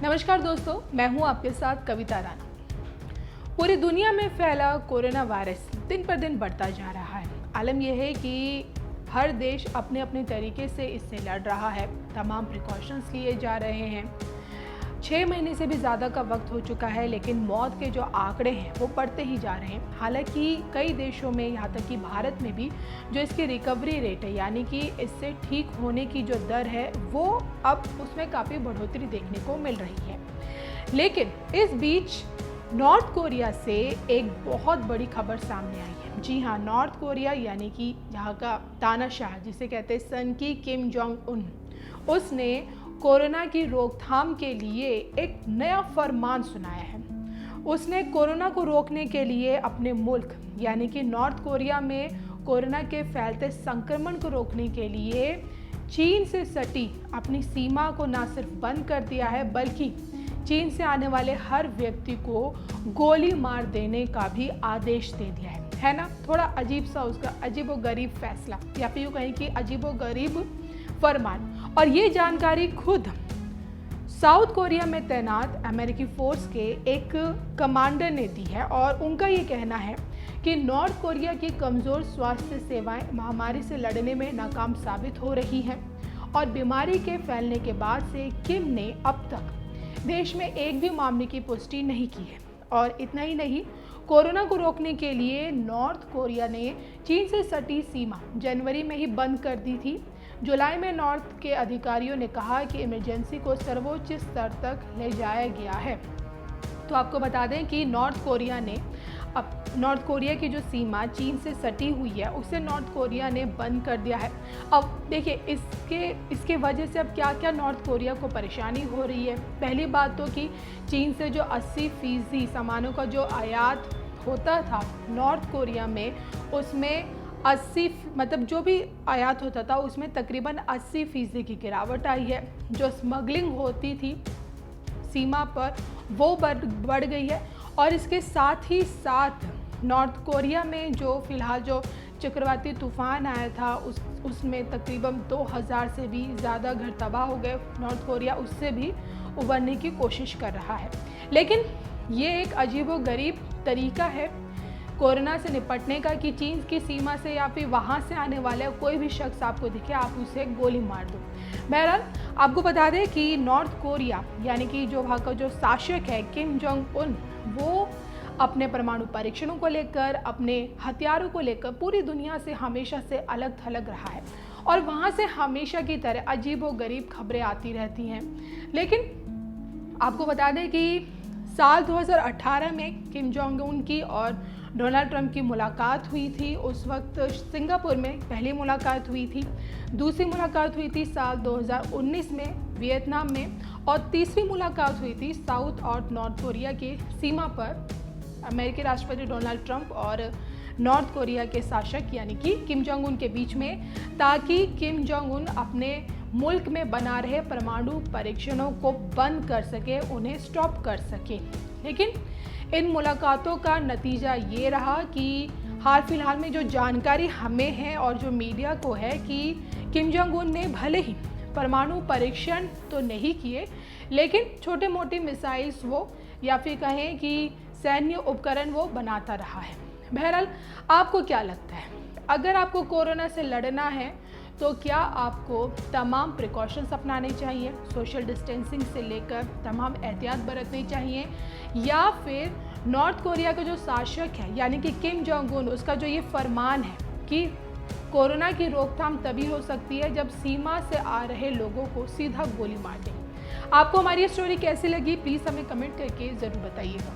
नमस्कार दोस्तों, मैं हूं आपके साथ कविता राणा। पूरी दुनिया में फैला कोरोना वायरस दिन पर दिन बढ़ता जा रहा है। आलम यह है कि हर देश अपने अपने तरीके से इससे लड़ रहा है। तमाम प्रिकॉशंस लिए जा रहे हैं। 6 महीने से भी ज़्यादा का वक्त हो चुका है, लेकिन मौत के जो आंकड़े हैं वो बढ़ते ही जा रहे हैं। हालांकि कई देशों में, यहाँ तक कि भारत में भी जो इसकी रिकवरी रेट है, यानी कि इससे ठीक होने की जो दर है, वो अब उसमें काफ़ी बढ़ोतरी देखने को मिल रही है। लेकिन इस बीच नॉर्थ कोरिया से एक बहुत बड़ी खबर सामने आई है। जी हाँ, नॉर्थ कोरिया यानी कि यहाँ का तानाशाह जिसे कहते हैं सन की किम जोंग उन, उसने कोरोना की रोकथाम के लिए एक नया फरमान सुनाया है। उसने कोरोना को रोकने के लिए अपने मुल्क यानी कि नॉर्थ कोरिया में कोरोना के फैलते संक्रमण को रोकने के लिए चीन से सटी अपनी सीमा को न सिर्फ बंद कर दिया है, बल्कि चीन से आने वाले हर व्यक्ति को गोली मार देने का भी आदेश दे दिया है ना। थोड़ा अजीब सा उसका अजीबोगरीब फैसला, या फिर यूँ कहें कि अजीबोगरीब फरमान। और ये जानकारी खुद साउथ कोरिया में तैनात अमेरिकी फोर्स के एक कमांडर ने दी है। और उनका ये कहना है कि नॉर्थ कोरिया की कमज़ोर स्वास्थ्य सेवाएं महामारी से लड़ने में नाकाम साबित हो रही हैं। और बीमारी के फैलने के बाद से किम ने अब तक देश में एक भी मामले की पुष्टि नहीं की है। और इतना ही नहीं, कोरोना को रोकने के लिए नॉर्थ कोरिया ने चीन से सटी सीमा जनवरी में ही बंद कर दी थी। जुलाई में नॉर्थ के अधिकारियों ने कहा कि इमरजेंसी को सर्वोच्च स्तर तक ले जाया गया है। तो आपको बता दें कि नॉर्थ कोरिया की जो सीमा चीन से सटी हुई है, उसे नॉर्थ कोरिया ने बंद कर दिया है। अब देखिए इसके वजह से अब क्या क्या नॉर्थ कोरिया को परेशानी हो रही है। पहली बात तो कि चीन से जो 80% सामानों का जो आयात होता था नॉर्थ कोरिया में, उसमें 80 मतलब जो भी आयात होता था उसमें तकरीबन 80% की गिरावट आई है। जो स्मगलिंग होती थी सीमा पर वो बढ़ गई है। और इसके साथ ही साथ नॉर्थ कोरिया में जो फिलहाल जो चक्रवाती तूफान आया था उसमें तकरीबन 2000 से भी ज़्यादा घर तबाह हो गए। नॉर्थ कोरिया उससे भी उबरने की कोशिश कर रहा है। लेकिन ये एक अजीबोगरीब तरीका है कोरोना से निपटने का कि चीन की सीमा से या फिर वहाँ से आने वाले कोई भी शख्स आपको दिखे, आप उसे गोली मार दो। बहरहाल आपको बता दें कि नॉर्थ कोरिया यानी कि जो वहाँ का जो शासक है किम जोंग उन, वो अपने परमाणु परीक्षणों को लेकर, अपने हथियारों को लेकर पूरी दुनिया से हमेशा से अलग थलग रहा है। और वहाँ से हमेशा की तरह अजीबोगरीब खबरें आती रहती हैं। लेकिन आपको बता दें कि साल 2018 में किम जोंग उन की और डोनाल्ड ट्रंप की मुलाकात हुई थी। उस वक्त सिंगापुर में पहली मुलाकात हुई थी। दूसरी मुलाकात हुई थी साल 2019 में वियतनाम में। और तीसरी मुलाकात हुई थी साउथ और नॉर्थ कोरिया की सीमा पर अमेरिकी राष्ट्रपति डोनाल्ड ट्रंप और नॉर्थ कोरिया के शासक यानी कि किम जोंग उन के बीच में, ताकि किम जोंग उन अपने मुल्क में बना रहे परमाणु परीक्षणों को बंद कर सके, उन्हें स्टॉप कर सके। लेकिन इन मुलाकातों का नतीजा ये रहा कि हाल फिलहाल में जो जानकारी हमें है और जो मीडिया को है कि किम जोंग उन ने भले ही परमाणु परीक्षण तो नहीं किए, लेकिन छोटे मोटे मिसाइल्स वो या फिर कहें कि सैन्य उपकरण वो बनाता रहा है। बहरहाल आपको क्या लगता है, अगर आपको कोरोना से लड़ना है तो क्या आपको तमाम प्रिकॉशंस अपनाने चाहिए, सोशल डिस्टेंसिंग से लेकर तमाम एहतियात बरतनी चाहिए, या फिर नॉर्थ कोरिया का जो शासक है यानी कि किम जोंग उन, उसका जो ये फरमान है कि कोरोना की रोकथाम तभी हो सकती है जब सीमा से आ रहे लोगों को सीधा गोली मार दें। आपको हमारी ये स्टोरी कैसी लगी, प्लीज़ हमें कमेंट करके ज़रूर बताइएगा।